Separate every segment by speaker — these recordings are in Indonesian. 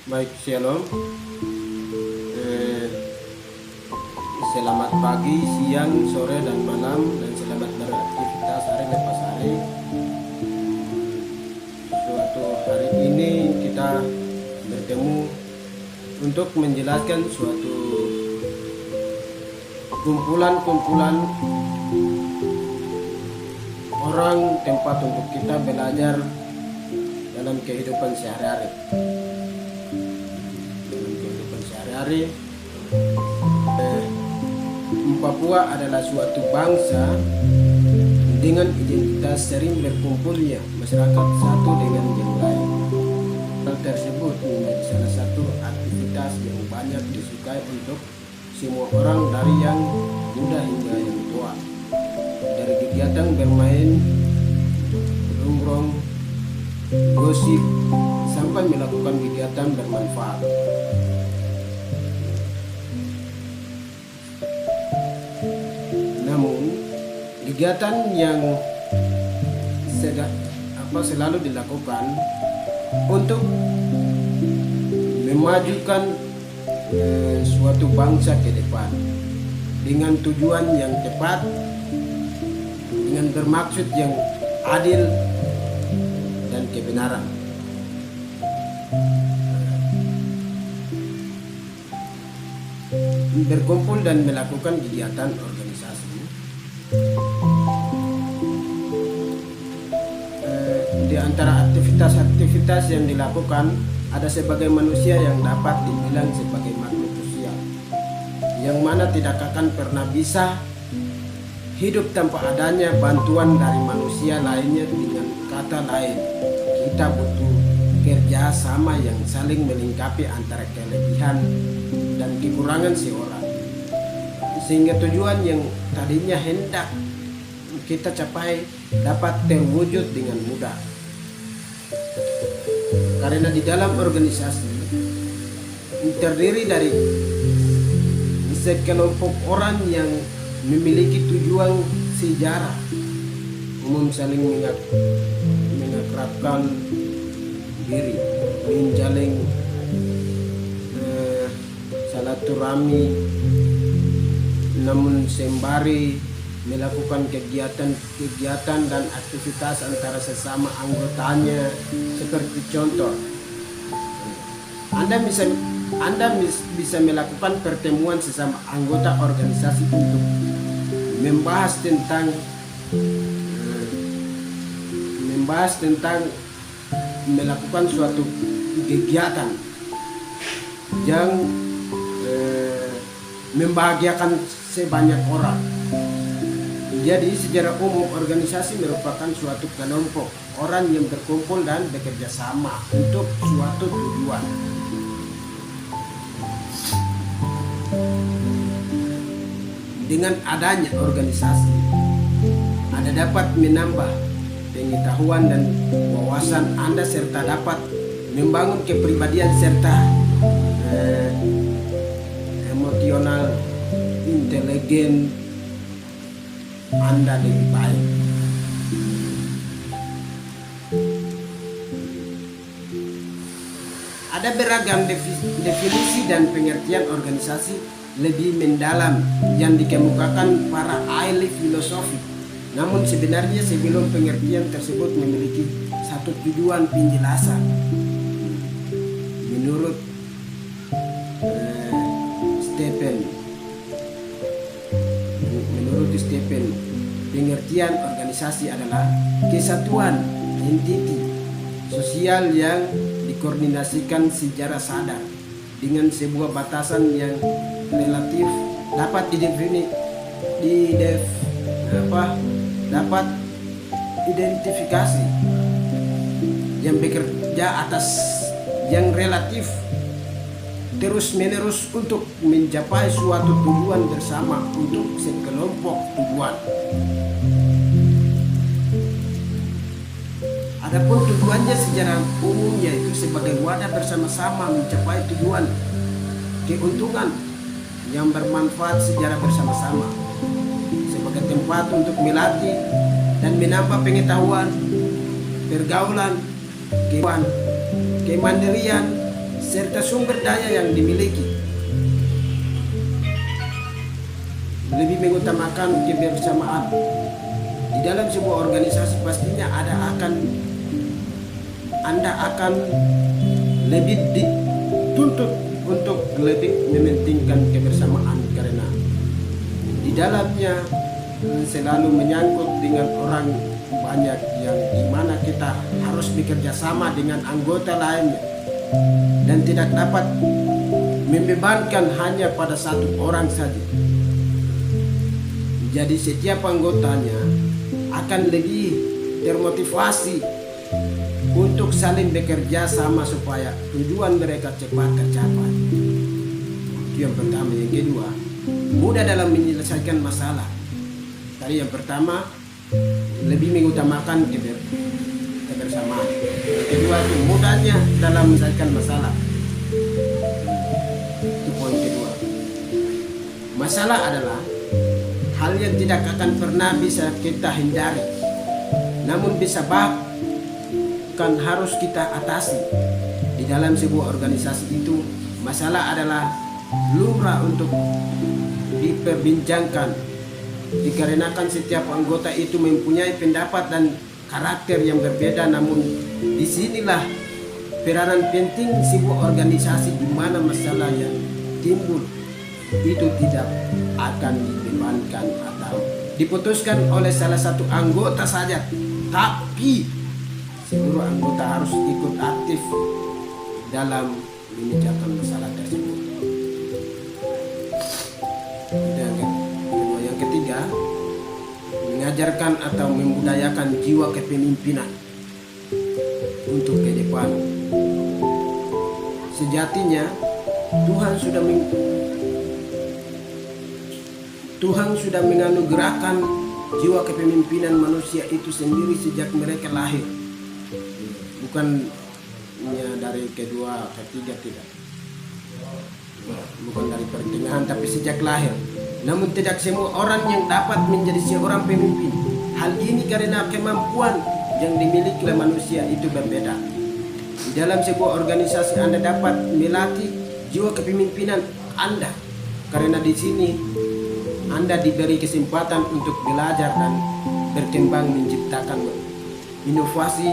Speaker 1: Baik, shalom. Eh, Selamat pagi, siang, sore, dan malam, dan selamat beraktivitas hari lepas hari. Suatu hari ini kita bertemu untuk menjelaskan suatu kumpulan-kumpulan orang tempat untuk kita belajar dalam kehidupan sehari-hari. Papua adalah suatu bangsa dengan identitas sering berkumpulnya masyarakat satu dengan yang lain. Hal tersebut menjadi salah satu aktivitas yang banyak disukai untuk semua orang dari yang muda hingga yang tua. Dari kegiatan bermain, nongkrong, gosip, sampai melakukan kegiatan bermanfaat. Kegiatan yang selalu dilakukan untuk memajukan suatu bangsa ke depan dengan tujuan yang tepat, dengan bermaksud yang adil dan kebenaran. Berkumpul dan melakukan kegiatan organisasi. Di antara aktivitas-aktivitas yang dilakukan, ada sebagai manusia yang dapat dibilang sebagai makhluk sosial, yang mana tidak akan pernah bisa hidup tanpa adanya bantuan dari manusia lainnya. Dengan kata lain, kita butuh kerja sama yang saling melengkapi antara kelebihan dan kekurangan seorang, sehingga tujuan yang tadinya hendak kita capai dapat terwujud dengan mudah. Karena di dalam organisasi terdiri dari sekelompok orang yang memiliki tujuan sejarah, umum saling mengakrabkan diri, menjalin silaturahmi, namun sembari melakukan kegiatan dan aktivitas antara sesama anggotanya. Seperti contoh, Anda bisa melakukan pertemuan sesama anggota organisasi untuk membahas tentang melakukan suatu kegiatan yang membahagiakan sebanyak orang. Jadi secara umum organisasi merupakan suatu kelompok orang yang berkumpul dan bekerja sama untuk suatu tujuan. Dengan adanya organisasi, Anda dapat menambah pengetahuan dan wawasan Anda serta dapat membangun kepribadian serta emosional intelijen Anda lebih baik. Ada beragam definisi dan pengertian organisasi lebih mendalam yang dikemukakan para ahli filosofi. Namun sebenarnya sebelum pengertian tersebut memiliki satu tujuan penjelasan. Menurut Stephen, pengertian organisasi adalah kesatuan entiti sosial yang dikoordinasikan secara sadar dengan sebuah batasan yang relatif dapat identifikasi, yang bekerja atas yang relatif terus-menerus untuk mencapai suatu tujuan bersama untuk sekelompok tujuan. Adapun tujuannya secara umum yaitu sebagai wadah bersama-sama mencapai tujuan keuntungan yang bermanfaat secara bersama-sama, sebagai tempat untuk melatih dan menambah pengetahuan, pergaulan, kemandirian, serta sumber daya yang dimiliki. Lebih mengutamakan kebersamaan. Di dalam sebuah organisasi pastinya Anda akan lebih dituntut untuk lebih mementingkan kebersamaan, karena di dalamnya selalu menyangkut dengan orang banyak yang dimana kita harus bekerja sama dengan anggota lainnya dan tidak dapat membebankan hanya pada satu orang saja. Jadi setiap anggotanya akan lebih termotivasi untuk saling bekerja sama supaya tujuan mereka cepat tercapai. Itu yang pertama. Yang kedua, mudah dalam menyelesaikan masalah. Tadi yang pertama, lebih mengutamakan kebersamaan. Yang kedua itu mudahnya dalam menyelesaikan masalah. Itu poin kedua. Masalah adalah hal yang tidak akan pernah bisa kita hindari, namun bisa bahkan harus kita atasi. Di dalam sebuah organisasi itu, masalah adalah lumrah untuk diperbincangkan, dikarenakan setiap anggota itu mempunyai pendapat dan karakter yang berbeda. Namun disinilah peranan penting sebuah organisasi, di mana masalah yang timbul itu tidak akan dibebankan atau diputuskan oleh salah satu anggota saja, tapi seluruh anggota harus ikut aktif dalam memecahkan masalah tersebut. Dan yang ketiga, mengajarkan atau membudayakan jiwa kepemimpinan untuk ke depan. Sejatinya Tuhan sudah menganugerahkan jiwa kepemimpinan manusia itu sendiri sejak mereka lahir. Bukan dari kedua, ketiga, tidak. Bukan dari pertengahan, tapi sejak lahir. Namun tidak semua orang yang dapat menjadi seorang pemimpin. Hal ini karena kemampuan yang dimiliki oleh manusia itu berbeda. Di dalam sebuah organisasi Anda dapat melatih jiwa kepemimpinan Anda, karena di sini Anda diberi kesempatan untuk belajar dan berkembang, menciptakan inovasi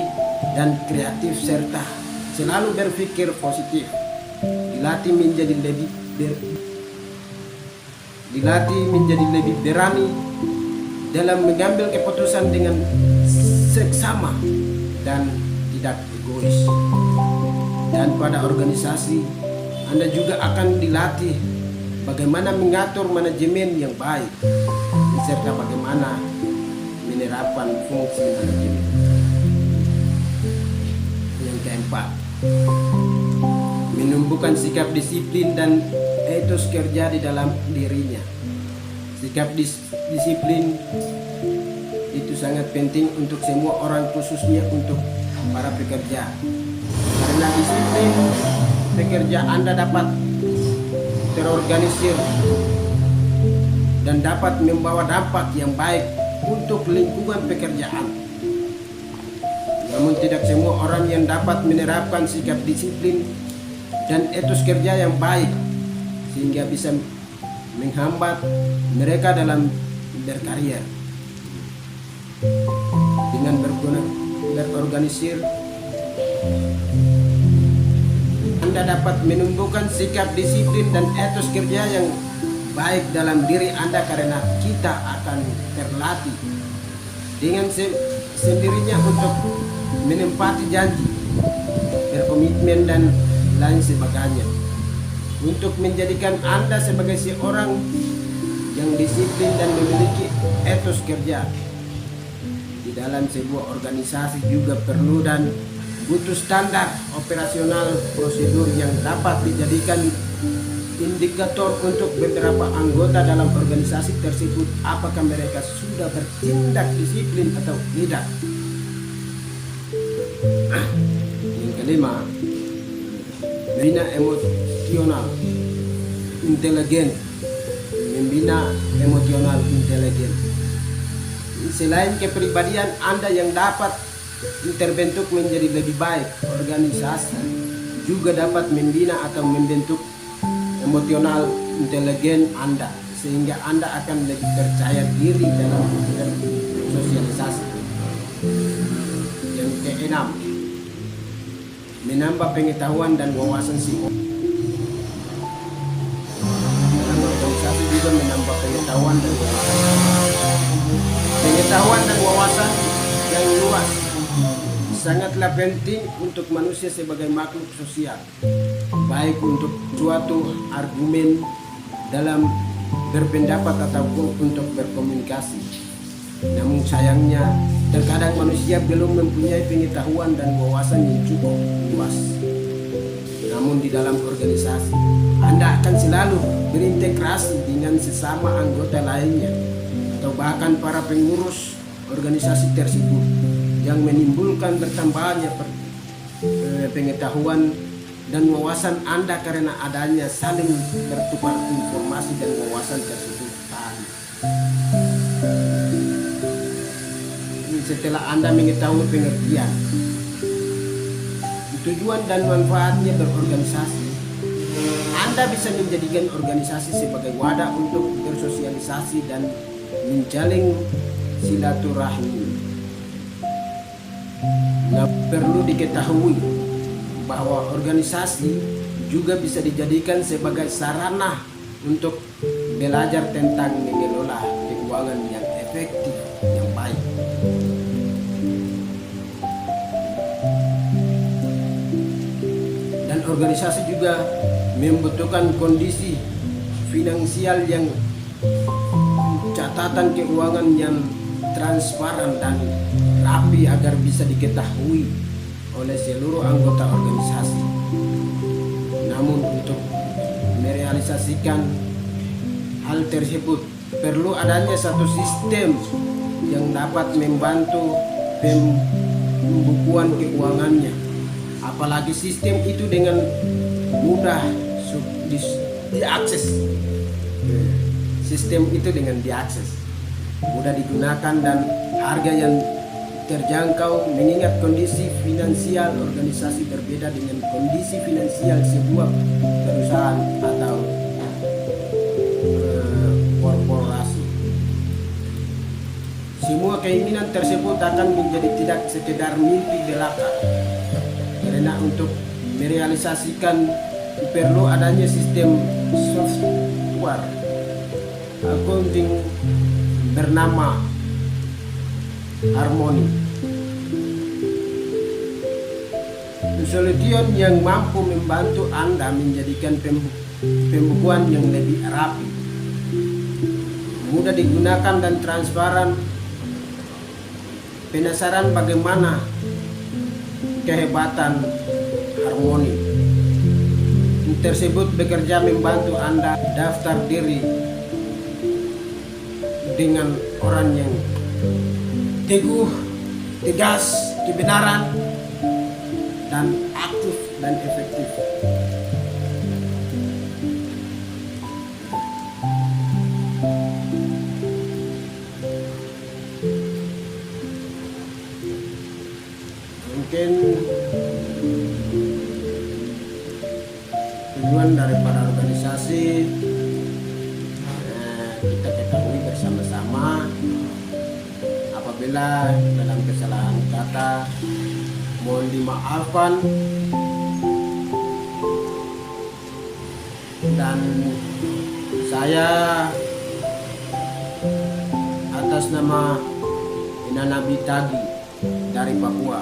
Speaker 1: dan kreatif, serta selalu berpikir positif. Dilatih menjadi lebih berani dalam mengambil keputusan dengan seksama dan tidak egois. Dan pada organisasi Anda juga akan dilatih bagaimana mengatur manajemen yang baik, serta bagaimana menerapkan fungsi manajemen. Yang keempat, menumbuhkan sikap disiplin dan etos kerja di dalam dirinya. Sikap disiplin itu sangat penting untuk semua orang, khususnya untuk para pekerja. Karena disiplin pekerja Anda dapat terorganisir dan dapat membawa dampak yang baik untuk lingkungan pekerjaan. Namun tidak semua orang yang dapat menerapkan sikap disiplin dan etos kerja yang baik, sehingga bisa menghambat mereka dalam berkarya. Dengan berorganisir, Anda dapat menumbuhkan sikap disiplin dan etos kerja yang baik dalam diri Anda, karena kita akan terlatih dengan sendirinya untuk menempati janji, berkomitmen dan lain sebagainya, untuk menjadikan Anda sebagai seorang yang disiplin dan memiliki etos kerja. Di dalam sebuah organisasi juga perlu dan butuh standar operasional prosedur yang dapat dijadikan indikator untuk beberapa anggota dalam organisasi tersebut, apakah mereka sudah bertindak disiplin atau tidak. Yang kelima, membina emosional intelijen. Selain kepribadian Anda yang dapat terbentuk menjadi lebih baik, organisasi juga dapat membina atau membentuk emosional intelijen Anda, sehingga Anda akan lebih percaya diri dalam bersosialisasi. Yang keenam, menambah pengetahuan dan wawasan psikologi. Dalam organisasi juga menambah pengetahuan dan wawasan yang luas sangatlah penting untuk manusia sebagai makhluk sosial, baik untuk suatu argumen dalam berpendapat ataupun untuk berkomunikasi. Namun sayangnya terkadang manusia belum mempunyai pengetahuan dan wawasan yang cukup luas. Namun di dalam organisasi Anda akan selalu berintegrasi dengan sesama anggota lainnya atau bahkan para pengurus organisasi tersebut, yang menimbulkan bertambahnya pengetahuan dan wawasan Anda karena adanya saling bertukar informasi dan wawasan tersebut tadi. Setelah Anda mengetahui pengertian, tujuan dan manfaatnya berorganisasi, Anda bisa menjadikan organisasi sebagai wadah untuk bersosialisasi dan menjalin silaturahmi. Nah, perlu diketahui bahwa organisasi juga bisa dijadikan sebagai sarana untuk belajar tentang mengelola keuangan yang efektif, yang baik. Dan organisasi juga membutuhkan kondisi finansial yang catatan keuangan yang transparan dan rapi agar bisa diketahui oleh seluruh anggota organisasi. Namun untuk merealisasikan hal tersebut perlu adanya satu sistem yang dapat membantu pembukuan keuangannya. Apalagi sistem itu dengan mudah diakses. Sistem itu dengan diakses, mudah digunakan dan harga yang terjangkau, mengingat kondisi finansial organisasi berbeda dengan kondisi finansial sebuah perusahaan atau korporasi. Semua keinginan tersebut akan menjadi tidak sekedar mimpi belaka, karena untuk merealisasikan perlu adanya sistem software accounting bernama Harmoni. Solution yang mampu membantu Anda menjadikan pembukuan yang lebih rapi, mudah digunakan dan transparan. Penasaran bagaimana kehebatan Harmoni tersebut bekerja membantu Anda daftar diri dengan orang yang teguh, tegas, kebenaran, dan aktif dan efektif. Mungkin tujuan daripada organisasi kita ketahui bersama-sama. Apabila dalam kesalahan kata mohon dimaafkan, dan saya atas nama Inana Bitagi dari Papua